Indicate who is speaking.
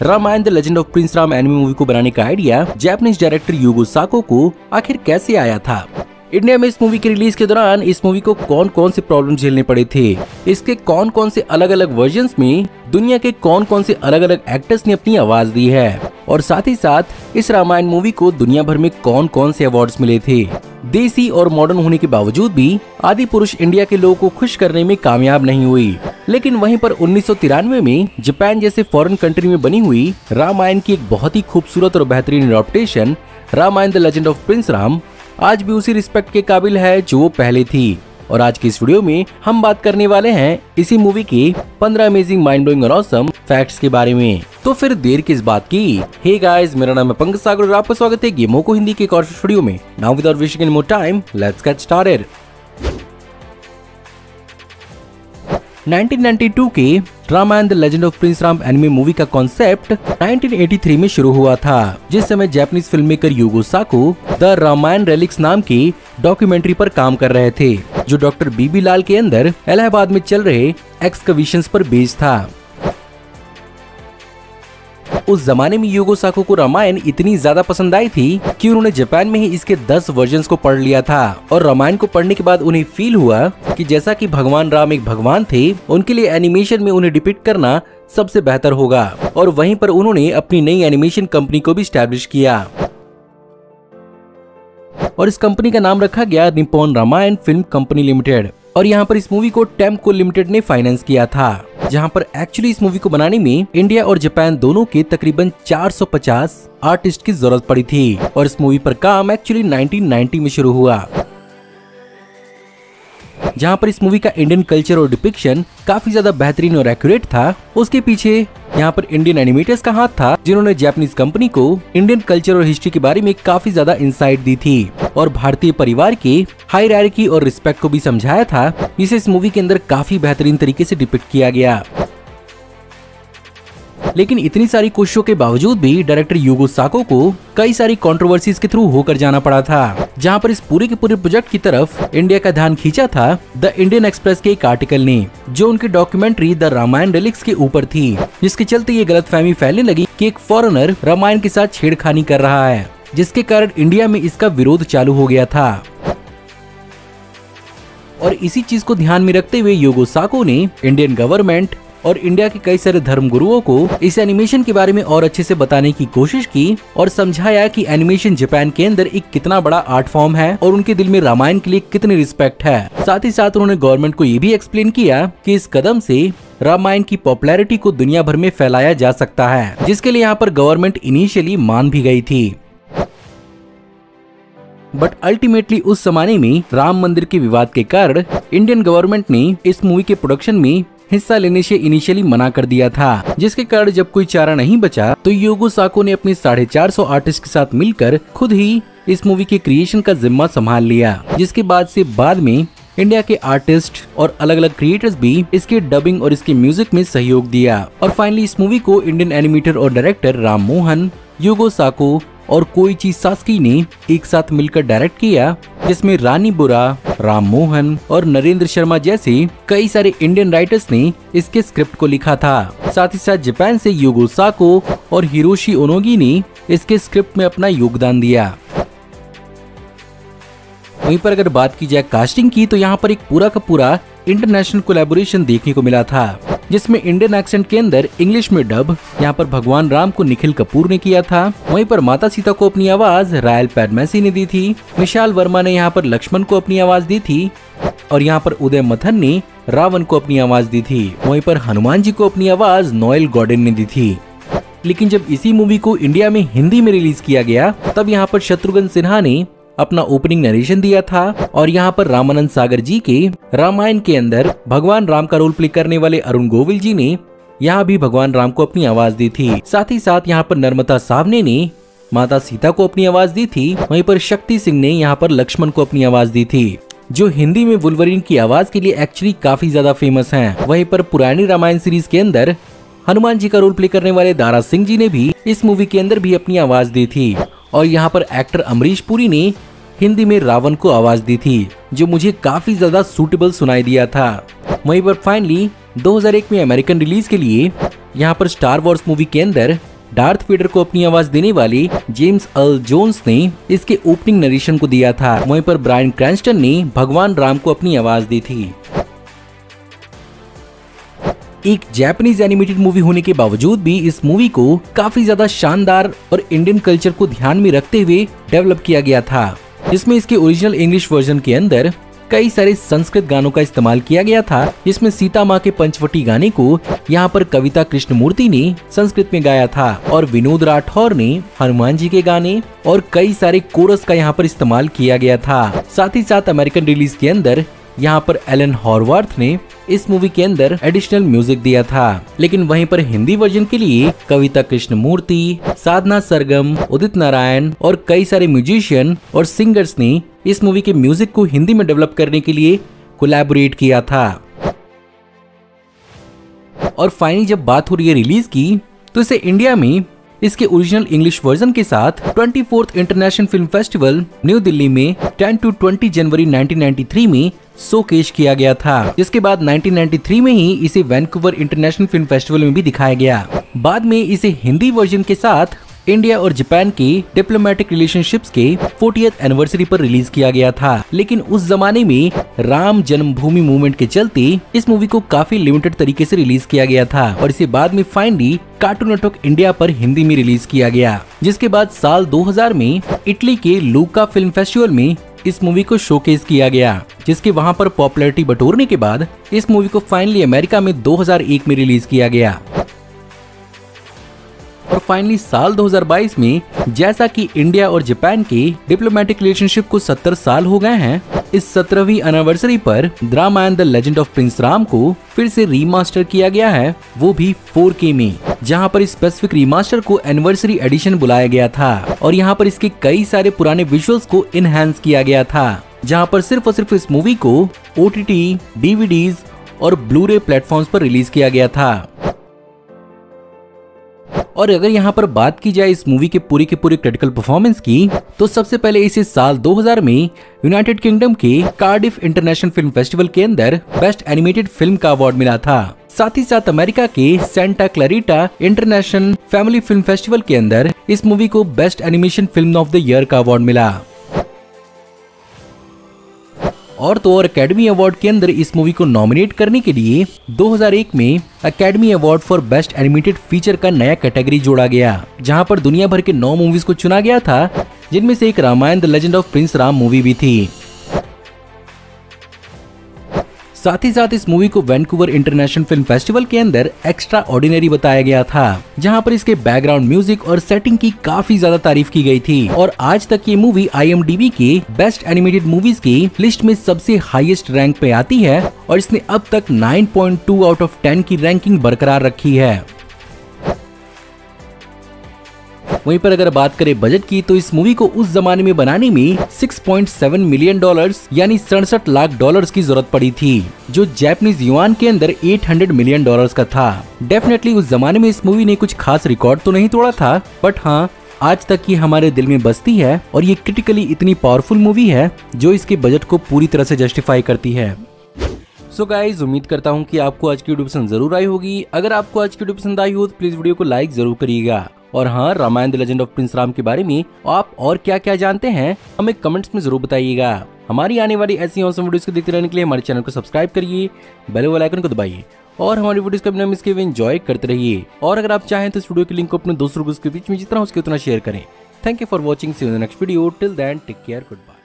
Speaker 1: Ramayan the legend of prince Ram anime movie को बनाने का idea Japanese director Yugo Sako को आखिर कैसे आया था। इंडिया में इस मूवी के रिलीज के दौरान इस मूवी को कौन कौन से प्रॉब्लम झेलने पड़े थे, इसके कौन कौन से अलग अलग वर्जन्स में दुनिया के कौन कौन से अलग अलग एक्टर्स ने अपनी आवाज दी है, और साथ ही साथ इस रामायण मूवी को दुनिया भर में कौन कौन से अवार्ड्स मिले थे। देसी और मॉडर्न होने के बावजूद भी आदि पुरुष इंडिया के लोगों को खुश करने में कामयाब नहीं हुई, लेकिन वहीं पर 1993 में जापान जैसे फॉरेन कंट्री में बनी हुई रामायण की एक बहुत ही खूबसूरत और बेहतरीन adaptation Ramayan the legend of prince Ram आज भी उसी रिस्पेक्ट के काबिल है जो वो पहले थी। और आज की इस वीडियो में हम बात करने वाले हैं इसी मूवी के 15 अमेजिंग माइंड ब्लोइंग और ऑसम फैक्ट्स के बारे में। तो फिर देर किस बात की। हे गाइस, मेरा नाम है पंकज सागर और आपका स्वागत है गेमों को हिंदी के एक और वीडियो में। Now without wasting any more time, let's get started. 1992 के Ramayana the legend of prince Ram anime movie का कॉन्सेप्ट 1983 में शुरू हुआ था, जिस समय Japanese film maker Yugo Sako the Ramayana relics नाम की डॉक्यूमेंट्री पर काम कर रहे थे, जो डॉक्टर बीबी लाल के अंदर इलाहाबाद में चल रहे एक्सकविशंस पर बेस्ड था। उस जमाने में युगो साको को रामायण इतनी ज्यादा पसंद आई थी कि उन्होंने जापान में ही इसके 10 वर्जन्स को पढ़ लिया था, और रामायण को पढ़ने के बाद उन्हें फील हुआ कि जैसा कि भगवान राम एक भगवान थे, उनके लिए एनिमेशन में उन्हें डिपिक्ट करना सबसे बेहतर होगा, और वहीं पर उन्होंने अपनी नई एनिमेशन कंपनी को भी स्टैब्लिश किया, और इस कंपनी का नाम रखा गया Nippon Ramayan film company limited. और यहाँ पर इस मूवी को टेम्को लिमिटेड ने फाइनेंस किया था, जहाँ पर एक्चुअली इस मूवी को बनाने में इंडिया और जापान दोनों के तकरीबन 450 आर्टिस्ट की जरूरत पड़ी थी, और इस मूवी पर काम एक्चुअली 1990 में शुरू हुआ, जहाँ पर इस मूवी का इंडियन कल्चर और डिपिक्शन काफी ज्यादा बेहतरीन और एक्यूरेट था। उसके पीछे यहाँ पर इंडियन एनिमेटर्स का हाथ था, जिन्होंने जापानीज कंपनी को इंडियन कल्चर और हिस्ट्री के बारे में काफी ज्यादा इंसाइट दी थी, और भारतीय परिवार के हायरार्की और रिस्पेक्ट को भी समझाया था, जिसे इस मूवी के अंदर काफी बेहतरीन तरीके से डिपिक्ट किया गया। लेकिन इतनी सारी कोशिशों के बावजूद भी डायरेक्टर युगो साको को कई सारी कंट्रोवर्सीज के थ्रू होकर जाना पड़ा था, जहां पर इस पूरे के पूरे प्रोजेक्ट की तरफ इंडिया का ध्यान खींचा था द इंडियन एक्सप्रेस के एक आर्टिकल ने, जो उनकी डॉक्यूमेंट्री द रामायण रेलिक्स के ऊपर थी, जिसके चलते ये गलतफहमी फैलने लगी कि एक फॉरेनर रामायण के साथ छेड़खानी कर रहा है, जिसके कारण इंडिया में इसका विरोध चालू हो गया था। और इसी चीज को ध्यान में रखते हुए युगो साको ने इंडियन गवर्नमेंट और इंडिया के कई सारे धर्म गुरुओं को इस एनिमेशन के बारे में और अच्छे से बताने की कोशिश की, और समझाया कि एनिमेशन जापान के अंदर एक कितना बड़ा आर्ट फॉर्म है और उनके दिल में रामायण के लिए कितनी रिस्पेक्ट है। साथ ही साथ उन्होंने गवर्नमेंट को ये भी एक्सप्लेन किया कि इस कदम से रामायण की पॉपुलैरिटी को दुनिया भर में फैलाया जा सकता है, जिसके लिए यहाँ पर गवर्नमेंट इनिशियली मान भी गई थी। बट अल्टीमेटली उस जमाने में राम मंदिर के विवाद के कारण इंडियन गवर्नमेंट ने इस मूवी के प्रोडक्शन में हिस्सा लेने से इनिशियली मना कर दिया था, जिसके कारण जब कोई चारा नहीं बचा तो युगो साको ने अपने 450 आर्टिस्ट के साथ मिलकर खुद ही इस मूवी के क्रिएशन का जिम्मा संभाल लिया, जिसके बाद में इंडिया के आर्टिस्ट और अलग अलग क्रिएटर्स भी इसके डबिंग और इसके म्यूजिक में सहयोग दिया। और फाइनली इस मूवी को इंडियन एनिमेटर और डायरेक्टर राम मोहन, युगो साको और कोइची सास्की ने एक साथ मिलकर डायरेक्ट किया, जिसमें रानी बुरा, राम मोहन और नरेंद्र शर्मा जैसे कई सारे इंडियन राइटर्स ने इसके स्क्रिप्ट को लिखा था। साथ ही साथ जापान से युगो साको और हिरोशी ओनोगी ने इसके स्क्रिप्ट में अपना योगदान दिया। वहीं पर अगर बात की जाए कास्टिंग की, तो यहाँ पर एक पूरा का पूरा इंटरनेशनल कोलैबोरेशन देखने को मिला था, जिसमें इंडियन एक्सेंट के अंदर इंग्लिश में डब यहाँ पर भगवान राम को निखिल कपूर ने किया था। वहीं पर माता सीता को अपनी आवाज रायल पैडमेसी ने दी थी। विशाल वर्मा ने यहाँ पर लक्ष्मण को अपनी आवाज दी थी, और यहाँ पर उदय मथन ने रावण को अपनी आवाज दी थी। वहीं पर हनुमान जी को अपनी आवाज नोएल गॉर्डन ने दी थी। लेकिन जब इसी मूवी को इंडिया में हिंदी में रिलीज किया गया, तब यहाँ पर शत्रुघ्न सिन्हा ने अपना ओपनिंग नरेशन दिया था, और यहाँ पर रामानंद सागर जी के रामायण के अंदर भगवान राम का रोल प्ले करने वाले अरुण गोविल जी ने यहाँ भी भगवान राम को अपनी आवाज दी थी। साथ ही साथ यहाँ पर नर्मदा सावने ने माता सीता को अपनी आवाज दी थी। वहीं पर शक्ति सिंह ने यहाँ पर लक्ष्मण को अपनी आवाज दी थी, जो हिंदी में वुल्वरीन की आवाज के लिए एक्चुअली काफी ज्यादा फेमस हैं। वहीं पर पुरानी रामायण सीरीज के अंदर हनुमान जी का रोल प्ले करने वाले दारा सिंह जी ने भी इस मूवी के अंदर भी अपनी आवाज दी थी, और यहाँ पर एक्टर अमरीश पुरी ने हिंदी में रावण को आवाज दी थी, जो मुझे काफी ज्यादा सूटेबल सुनाई दिया था। वहीं पर फाइनली 2001 में अमेरिकन रिलीज के लिए यहाँ पर स्टार वॉर्स मूवी के अंदर डार्थ वेडर को अपनी आवाज देने वाले जेम्स अर्ल जोन्स ने इसके ओपनिंग नरेशन को दिया था। वहीं पर ब्रायन क्रैंस्टन ने भगवान राम को अपनी आवाज दी थी। एक जापानीज एनिमेटेड मूवी होने के बावजूद भी इस मूवी को काफी ज्यादा शानदार और इंडियन कल्चर को ध्यान में रखते हुए डेवलप किया गया था, जिसमें इसके ओरिजिनल इंग्लिश वर्जन के अंदर कई सारे संस्कृत गानों का इस्तेमाल किया गया था, जिसमें सीता माँ के पंचवटी गाने को यहाँ पर कविता कृष्णमूर्ति ने संस्कृत में गाया था और विनोद राठौर ने हनुमान जी के गाने और कई सारे कोरस का यहाँ पर इस्तेमाल किया गया था। साथ ही साथ अमेरिकन रिलीज के अंदर यहाँ पर एलन हॉरवर्थ ने इस मूवी के अंदर एडिशनल म्यूजिक दिया था। लेकिन वहीं पर हिंदी वर्जन के लिए कविता कृष्णमूर्ति, साधना सरगम, उदित नारायण और कई सारे म्यूजिशियन और सिंगर्स ने इस मूवी के म्यूजिक को हिंदी में डेवलप करने के लिए कोलैबोरेट किया था। और फाइनली जब बात हो रही है रिलीज की, तो इसे इंडिया में इसके ओरिजिनल इंग्लिश वर्जन के साथ 24th international film festival new Delhi में 10 to 20 जनवरी 1993 में शोकेस किया गया था, जिसके बाद 1993 में ही इसे वैंकूवर इंटरनेशनल फिल्म फेस्टिवल में भी दिखाया गया। बाद में इसे हिंदी वर्जन के साथ इंडिया और जापान की डिप्लोमेटिक रिलेशनशिप्स के 40th एनिवर्सरी पर रिलीज किया गया था। लेकिन उस जमाने में राम जन्मभूमि मूवमेंट के चलते इस मूवी को काफी लिमिटेड तरीके से रिलीज किया गया था और इसे बाद में फाइनली कार्टून नेटवर्क इंडिया पर हिंदी में रिलीज किया गया, जिसके बाद साल 2000 में इटली के लूका फिल्म फेस्टिवल में इस मूवी को शोकेस किया गया, जिसके वहां पर पॉपुलैरिटी बटोरने के बाद इस मूवी को फाइनली अमेरिका में 2001 में रिलीज किया गया। और फाइनली साल 2022 में जैसा कि इंडिया और जापान के डिप्लोमेटिक रिलेशनशिप को 70 साल हो गए हैं, इस 17वीं एनिवर्सरी पर Ramayan the legend of prince Ram को फिर से रीमास्टर किया गया है, वो भी 4K में, जहां पर स्पेसिफिक रीमास्टर को एनिवर्सरी एडिशन बुलाया गया था और यहां पर इसके कई सारे पुराने विजुअल्स को इनहैंस किया गया था, जहां पर सिर्फ और सिर्फ इस मूवी को OTT, DVDs और ब्लू-रे प्लेटफॉर्म्स पर रिलीज किया गया था। और अगर यहाँ पर बात की जाए इस मूवी के पूरे क्रिटिकल परफॉर्मेंस की, तो सबसे पहले इसे साल 2000 में यूनाइटेड किंगडम के कार्डिफ इंटरनेशनल फिल्म फेस्टिवल के अंदर बेस्ट एनिमेटेड फिल्म का अवार्ड मिला था। साथ ही साथ अमेरिका के Santa Clarita international family film festival के अंदर इस मूवी को best animation film of the year का अवार्ड मिला। और तो और अकेडमी अवार्ड के अंदर इस मूवी को नॉमिनेट करने के लिए 2001 में academy award for best animated feature का नया कैटेगरी जोड़ा गया, जहां पर दुनिया भर के 9 मूवीज को चुना गया था, जिनमें से एक Ramayan the legend of prince Ram movie भी थी। साथ ही साथ इस मूवी को वैंकूवर इंटरनेशनल फिल्म फेस्टिवल के अंदर एक्स्ट्रा ऑर्डिनरी बताया गया था, जहां पर इसके बैकग्राउंड म्यूजिक और सेटिंग की काफी ज्यादा तारीफ की गई थी। और आज तक ये मूवी IMDb के बेस्ट एनिमेटेड मूवीज की लिस्ट में सबसे हाईएस्ट रैंक पे आती है और इसने अब तक 9.2 आउट ऑफ 10 की रैंकिंग बरकरार रखी है। वहीं पर अगर बात करें बजट की, तो इस मूवी को उस जमाने में बनाने में $6.7 मिलियन यानी 67 लाख डॉलर्स की जरूरत पड़ी थी, जो जापानीज युआन के अंदर $800 मिलियन का था। डेफिनेटली उस जमाने में इस मूवी ने कुछ खास रिकॉर्ड तो नहीं तोड़ा था, बट हाँ आज तक ये हमारे दिल में बसती है और ये क्रिटिकली इतनी पावरफुल मूवी है जो इसके बजट को पूरी तरह से जस्टिफाई करती है। सो गाइज, उम्मीद करता हूँ कि आपको आज की वीडियो पसंद जरूर आई होगी। अगर आपको आज की वीडियो पसंद आई हो तो प्लीज वीडियो को लाइक जरूर करिएगा। और हाँ, Ramayan the legend of prince Ram के बारे में आप और क्या क्या जानते हैं हमें कमेंट्स में जरूर बताइएगा। हमारी आने वाली ऐसी ऑसम वीडियोस को देखते रहने के लिए हमारे चैनल को सब्सक्राइब करिए, बेल आइकन को दबाइए और हमारी वीडियोस को बिना मिस किए एंजॉय करते रहिए। और अगर आप चाहें तो इस वीडियो के लिंक को अपने दोस्तों के बीच में जितना हो सके उतना शेयर करें। Thank you for watching, see you in the next video. Till then take care, good bye.